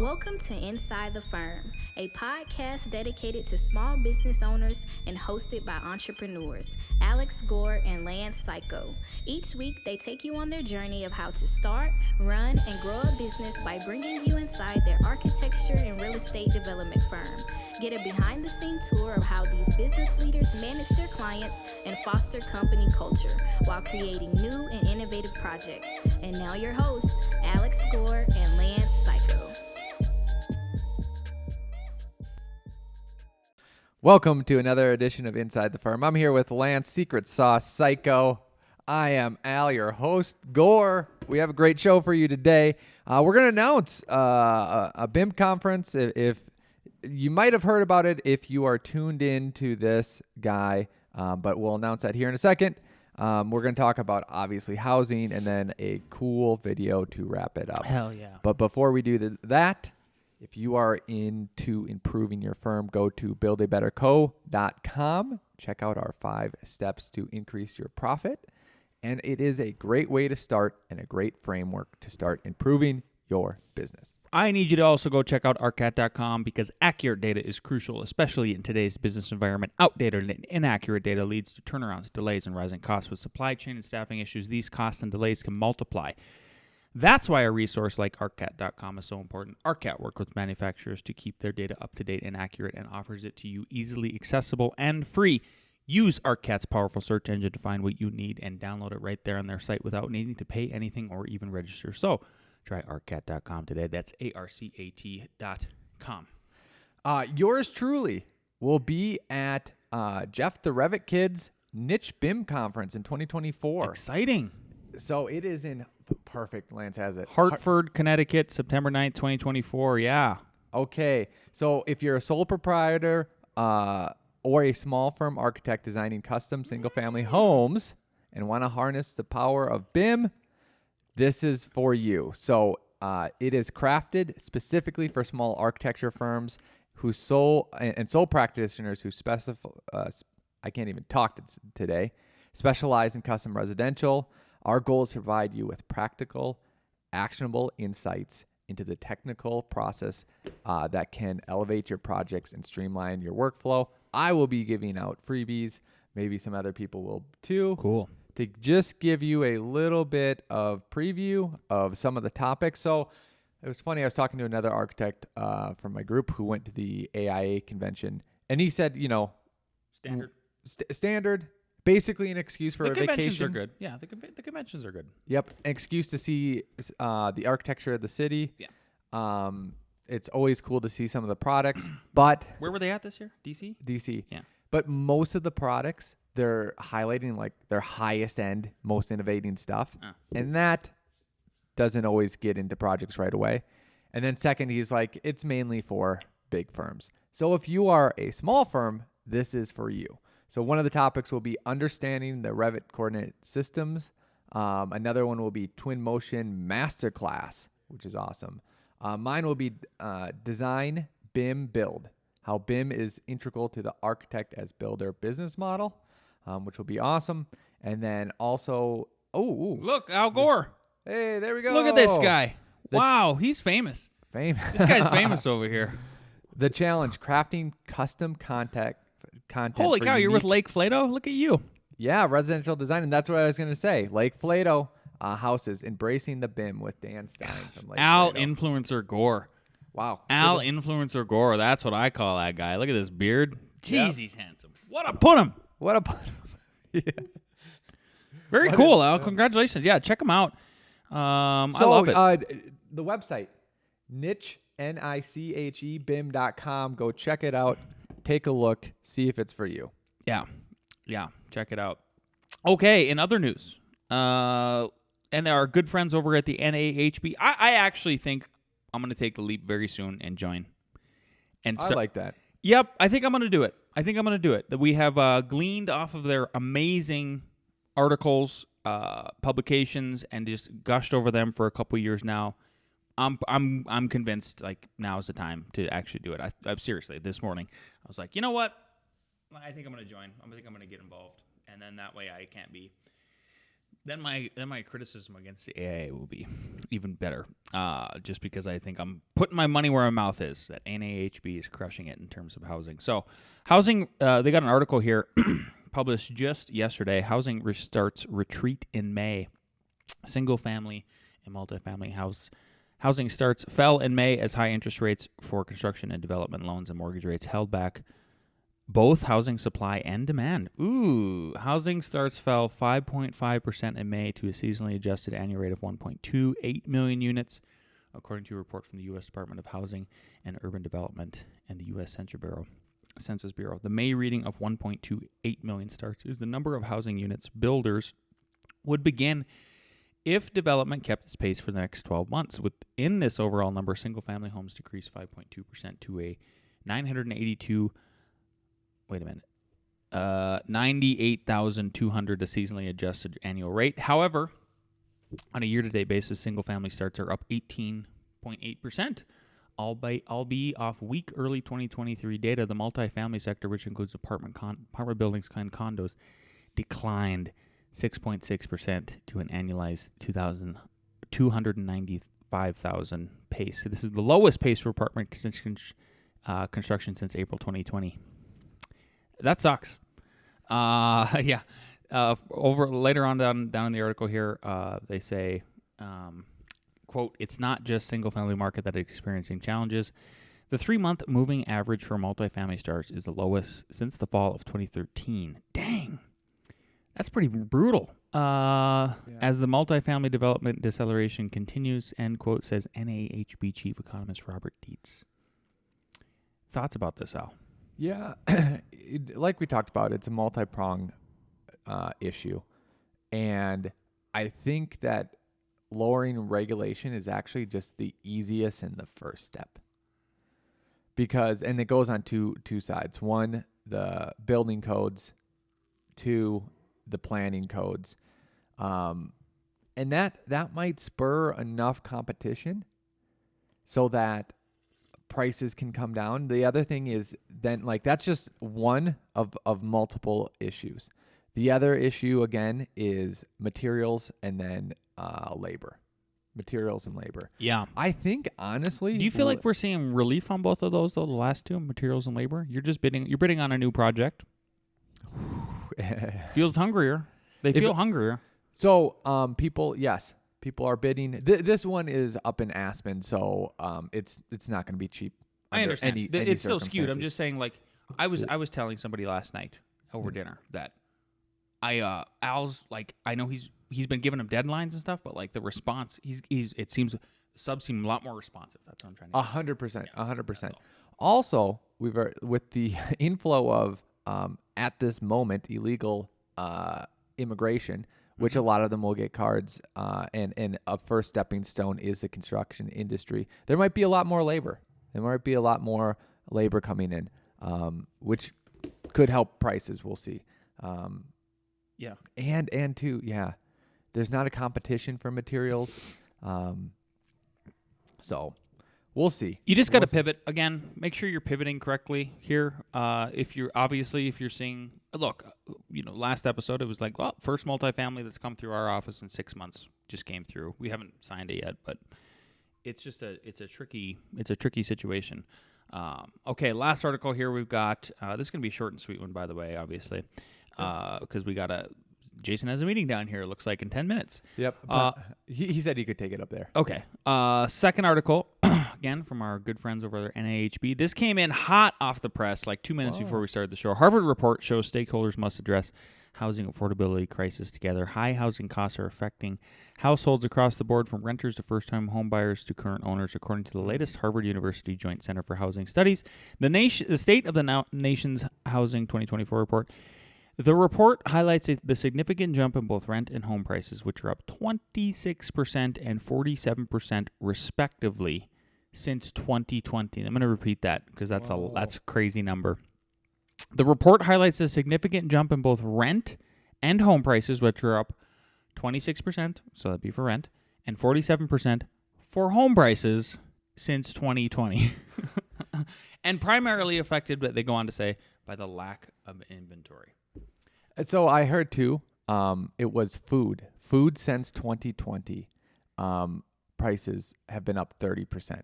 Welcome to Inside the Firm, a podcast dedicated to small business owners and hosted by entrepreneurs, Alex Gore and Lance Cayko. Each week, they take you on their journey of how to start, run, and grow a business by bringing you inside their architecture and real estate development firm. Get a behind-the-scenes tour of how these business leaders manage their clients and foster company culture while creating new and innovative projects. And now your hosts, Alex Gore and Lance Cayko. Welcome to another edition of Inside the Firm. I'm here with Lance Secret Sauce Cayko. I am Al, your host, Gore. We have a great show for you today. We're going to announce a BIM conference. If you might have heard about it if you are tuned in to this guy, but we'll announce that here in a second. We're going to talk about, obviously, housing and then a cool video to wrap it up. Hell yeah. But before we do that, if you are into improving your firm, go to buildabetterco.com. Check out our 5 steps to increase your profit. And it is a great way to start and a great framework to start improving your business. I need you to also go check out arcat.com because accurate data is crucial, especially in today's business environment. Outdated and inaccurate data leads to turnarounds, delays, and rising costs. With supply chain and staffing issues, these costs and delays can multiply. That's why a resource like arcat.com is so important. Arcat works with manufacturers to keep their data up to date and accurate and offers it to you easily accessible and free. Use Arcat's powerful search engine to find what you need and download it right there on their site without needing to pay anything or even register. So try arcat.com today. That's arcat.com. Yours truly will be at Jeff the Revit Kids Niche BIM conference in 2024. Exciting. So it is in perfect. Lance has it. Hartford, Connecticut, September 9th, 2024. Yeah. Okay. So if you're a sole proprietor or a small firm architect designing custom single-family homes and want to harness the power of BIM, this is for you. So it is crafted specifically for small architecture firms who sole practitioners who I can't even talk today, specialize in custom residential. Our goal is to provide you with practical, actionable insights into the technical process that can elevate your projects and streamline your workflow. I will be giving out freebies. Maybe some other people will too. Cool. To just give you a little bit of preview of some of the topics. So it was funny. I was talking to another architect from my group who went to the AIA convention, and he said, standard. Basically an excuse for a vacation. The conventions are good. Yeah, the conventions are good. Yep, an excuse to see the architecture of the city. Yeah. It's always cool to see some of the products, but... Where were they at this year? DC? DC. Yeah. But most of the products, they're highlighting like their highest end, most innovating stuff. And that doesn't always get into projects right away. And then second, he's like, it's mainly for big firms. So if you are a small firm, this is for you. So one of the topics will be understanding the Revit coordinate systems. Another one will be Twin Motion Masterclass, which is awesome. Mine will be Design, BIM, Build, how BIM is integral to the architect as builder business model, which will be awesome. And then also, look, Al Gore. Hey, there we go. Look at this guy. Wow, he's famous. Famous. This guy's famous over here. The challenge, crafting custom content. Holy cow, you're with Lake Flato? Look at you. Yeah, residential design. And that's what I was going to say. Lake Flato houses, embracing the BIM with Dan Stein from Lake Al Flato. Influencer Gore. Wow. Al Influencer Gore. That's what I call that guy. Look at this beard. Jeez, he's handsome. What a put him. Yeah. Very cool, Al. Congratulations. Yeah, check him out. I love it. The website, niche, Niche BIM.com. Go check it out. Take a look, see if it's for you. Yeah, check it out. Okay, in other news, and there are good friends over at the NAHB. I actually think I'm going to take the leap very soon and join. And I like that. Yep, I think I'm going to do it. That we have gleaned off of their amazing articles, publications, and just gushed over them for a couple years now. I'm convinced like now is the time to actually do it. I'm seriously, this morning I was like, you know what? I think I'm going to join. I think I'm going to get involved, and then that way I can't be. Then my criticism against the AIA will be even better. Just because I think I'm putting my money where my mouth is. That NAHB is crushing it in terms of housing. So, housing. They got an article here published just yesterday. Housing starts retreat in May. Single family and multifamily housing starts fell in May as high interest rates for construction and development loans and mortgage rates held back both housing supply and demand. Housing starts fell 5.5% in May to a seasonally adjusted annual rate of 1.28 million units, according to a report from the U.S. Department of Housing and Urban Development and the U.S. Census Bureau. The May reading of 1.28 million starts is the number of housing units builders would begin if development kept its pace for the next 12 months. Within this overall number, single-family homes decreased 5.2% to a 98,200, a seasonally adjusted annual rate. However, on a year-to-date basis, single-family starts are up 18.8%, albeit off weak early 2023 data. The multifamily sector, which includes apartment buildings and condos, declined 6.6% to an annualized 295,000 pace. So this is the lowest pace for apartment construction since April 2020. That sucks. Over later on down in the article here, they say, quote, "It's not just single-family market that is experiencing challenges. The 3-month moving average for multifamily starts is the lowest since the fall of 2013. Dang, that's pretty brutal. As the multifamily development deceleration continues," end quote, says NAHB chief economist Robert Dietz. Thoughts about this, Al? Yeah, like we talked about, it's a multi-pronged issue. And I think that lowering regulation is actually just the easiest and the first step. And it goes on two sides. One, the building codes. Two, the planning codes. And that might spur enough competition so that prices can come down. The other thing is then, like, that's just one of multiple issues. The other issue, again, is materials and then materials and labor. Yeah. I think, honestly... Do you feel like we're seeing relief on both of those, though, the last two, materials and labor? You're bidding on a new project. Feels hungrier. They feel hungrier. So, people are bidding. This one is up in Aspen, so it's not going to be cheap. I understand. It's still skewed. I'm circumstances. just saying, like, I was telling somebody last night over dinner that Al's, like, I know he's been giving him deadlines and stuff, but, like, the response, it seems subs seem a lot more responsive. That's what I'm trying to 100%. 100%. Also, with the inflow of at this moment illegal immigration, which a lot of them will get cards, and a first stepping stone is the construction industry. There might be a lot more labor. There might be a lot more labor coming in, which could help prices. We'll see. Yeah. And too, there's not a competition for materials. So we'll see. You just got to pivot again. Make sure you're pivoting correctly here. If you're seeing, look, last episode it was like, well, first multifamily that's come through our office in 6 months just came through. We haven't signed it yet, but it's just a tricky situation. Okay, last article here we've got. This is gonna be a short and sweet one, by the way, obviously, because Jason has a meeting down here. It looks like in 10 minutes. Yep. He said he could take it up there. Okay. Second article, again, from our good friends over there, NAHB. This came in hot off the press like 2 minutes before we started the show. Harvard report shows stakeholders must address housing affordability crisis together. High housing costs are affecting households across the board, from renters to first-time home buyers to current owners, according to the latest Harvard University Joint Center for Housing Studies. The State of the Nation's Housing 2024 report. The report highlights the significant jump in both rent and home prices, which are up 26% and 47% respectively since 2020. I'm going to repeat that because that's a crazy number. The report highlights a significant jump in both rent and home prices, which are up 26%, so that'd be for rent, and 47% for home prices since 2020. And primarily affected, but they go on to say, by the lack of inventory. So I heard too, it was food since 2020. prices have been up 30%.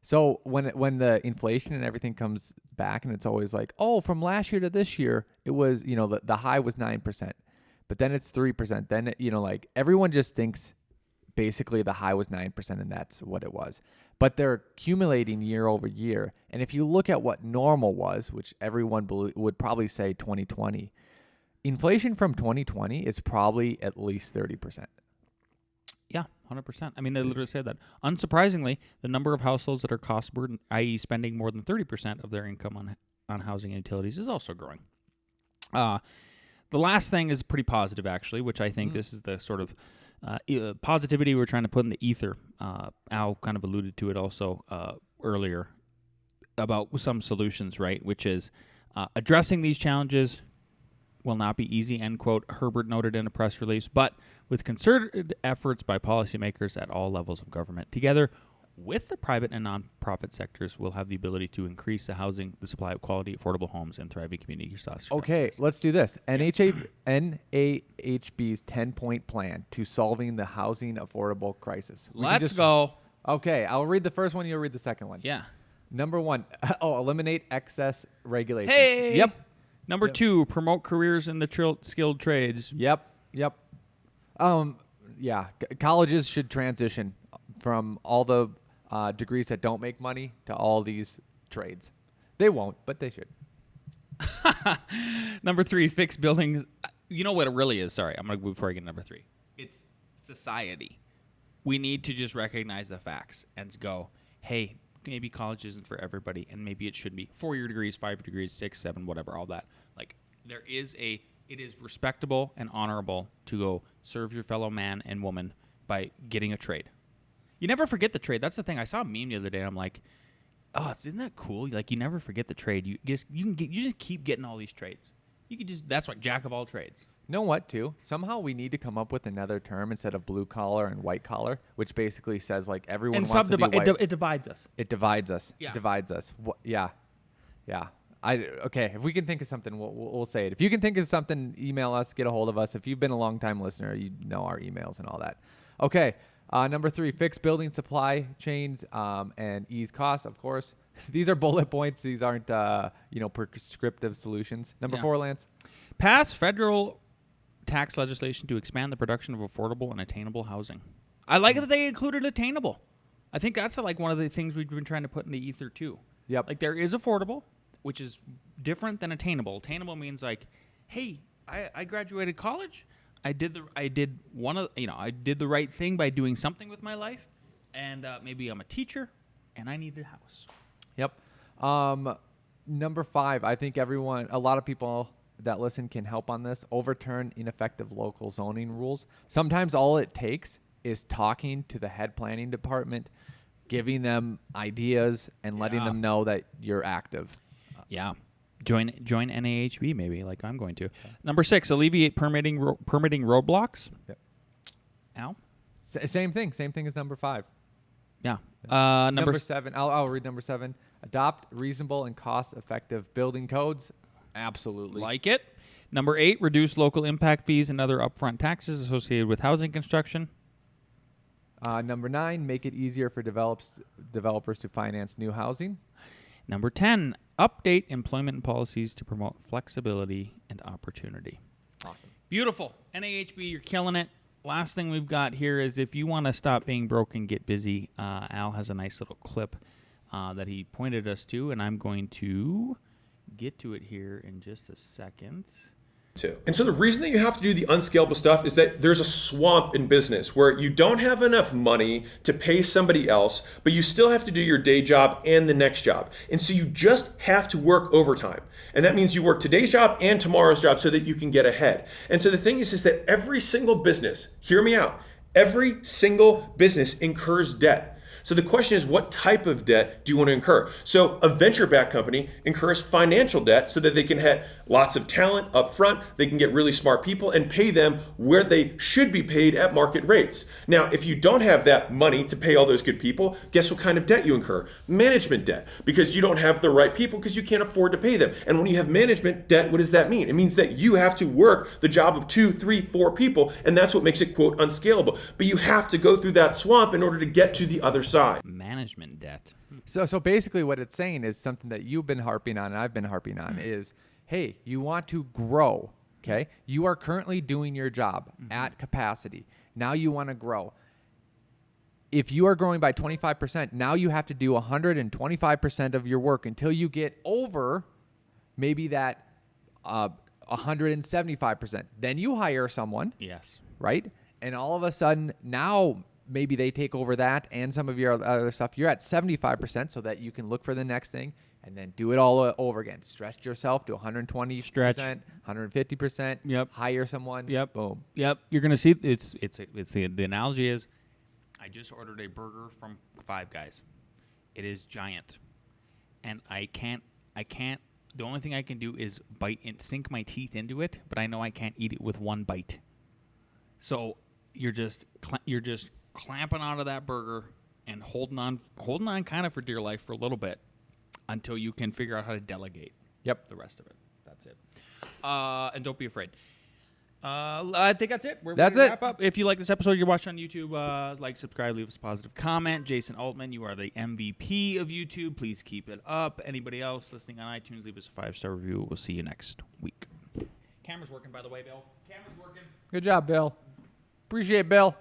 So when the inflation and everything comes back, and it's always like, oh, from last year to this year, it was, the high was 9%, but then it's 3%. Then, like everyone just thinks basically the high was 9% and that's what it was. But they're accumulating year over year. And if you look at what normal was, which everyone would probably say 2020, inflation from 2020 is probably at least 30%. Yeah, 100%. I mean, they literally said that. Unsurprisingly, the number of households that are cost burdened, i.e. spending more than 30% of their income on housing and utilities, is also growing. The last thing is pretty positive, actually, which I think this is the sort of positivity we're trying to put in the ether. Al kind of alluded to it also earlier about some solutions, right? Which is addressing these challenges will not be easy, end quote, Herbert noted in a press release, but with concerted efforts by policymakers at all levels of government, together with the private and nonprofit sectors, we'll have the ability to increase the supply of quality, affordable homes and thriving communities. Okay, let's do this. NAHB's 10-point plan to solving the housing affordable crisis. Let's go. Okay, I'll read the first one. You'll read the second one. Yeah. Number 1, eliminate excess regulations. Hey. Yep. Number 2, promote careers in the skilled trades. Yep. Colleges should transition from all the degrees that don't make money to all these trades. They won't, but they should. Number 3, fix buildings. You know what it really is? Sorry, I'm going to move before I get to number 3. It's society. We need to just recognize the facts and go, hey, maybe college isn't for everybody, and maybe it should be 4-year degrees, 5 degrees, 6, 7, whatever, all that. Like, it is respectable and honorable to go serve your fellow man and woman by getting a trade. You never forget the trade. That's the thing. I saw a meme the other day, and I'm like, oh, isn't that cool? Like, you never forget the trade. You just keep getting all these trades. That's what jack of all trades. You know what, too? Somehow we need to come up with another term instead of blue collar and white collar, which basically says like everyone wants to be white. It divides us. It divides us. Yeah. It divides us. Yeah. Okay. If we can think of something, we'll say it. If you can think of something, email us. Get a hold of us. If you've been a long time listener, you know our emails and all that. Okay. Number 3, fix building supply chains and ease costs. Of course, these are bullet points. These aren't prescriptive solutions. Number 4, Lance. Pass federal tax legislation to expand the production of affordable and attainable housing. I like that they included attainable. I think that's like one of the things we've been trying to put in the ether too. Yep. Like there is affordable, which is different than attainable. Attainable means like, hey, I graduated college. I did the right thing by doing something with my life, and maybe I'm a teacher, and I need a house. Yep. Number 5, I think a lot of people that listen can help on this. Overturn ineffective local zoning rules. Sometimes all it takes is talking to the head planning department, giving them ideas, and letting them know that you're active. Yeah. Join NAHB maybe, like I'm going to. Okay. Number 6, alleviate permitting roadblocks. Yep. Al? Same thing as number 5. Yeah. Number 7. I'll read number 7. Adopt reasonable and cost-effective building codes. Absolutely. Like it. Number 8, reduce local impact fees and other upfront taxes associated with housing construction. Number 9, make it easier for developers to finance new housing. Number 10, update employment policies to promote flexibility and opportunity. Awesome. Beautiful. NAHB, you're killing it. Last thing we've got here is if you want to stop being broke and get busy, Al has a nice little clip that he pointed us to, and I'm going to get to it here in just a second. And so the reason that you have to do the unscalable stuff is that there's a swamp in business where you don't have enough money to pay somebody else, but you still have to do your day job and the next job. And so you just have to work overtime. And that means you work today's job and tomorrow's job so that you can get ahead. And so the thing is that every single business, hear me out, every single business incurs debt. So the question is, what type of debt do you want to incur? So a venture-backed company incurs financial debt so that they can have lots of talent up front, they can get really smart people and pay them where they should be paid at market rates. Now, if you don't have that money to pay all those good people, guess what kind of debt you incur? Management debt, because you don't have the right people because you can't afford to pay them. And when you have management debt, what does that mean? It means that you have to work the job of 2, 3, 4 people, and that's what makes it, quote, unscalable. But you have to go through that swamp in order to get to the other side. Management debt. So basically what it's saying is something that you've been harping on and I've been harping on is, hey, you want to grow, okay? You are currently doing your job at capacity. Now you want to grow. If you are growing by 25%, now you have to do 125% of your work until you get over maybe that 175%. Then you hire someone. Yes. Right? And all of a sudden, now maybe they take over that and some of your other stuff. You're at 75% so that you can look for the next thing and then do it all over again. Stretch yourself to 120%, Stretch. 150%. Yep. Hire someone. Yep. Boom. Yep. You're gonna see it's the analogy is, I just ordered a burger from Five Guys. It is giant, and I can't. The only thing I can do is bite and sink my teeth into it, but I know I can't eat it with one bite. So you're just clamping onto that burger and holding on kind of for dear life for a little bit until you can figure out how to delegate. Yep. The rest of it. That's it. And don't be afraid. I think that's it. We're That's ready to it. wrap up. If you like this episode, you're watching on YouTube, like, subscribe, leave us a positive comment. Jason Altman, you are the MVP of YouTube. Please keep it up. Anybody else listening on iTunes, leave us a 5-star review. We'll see you next week. Camera's working, by the way, Bill. Camera's working. Good job, Bill. Appreciate it, Bill.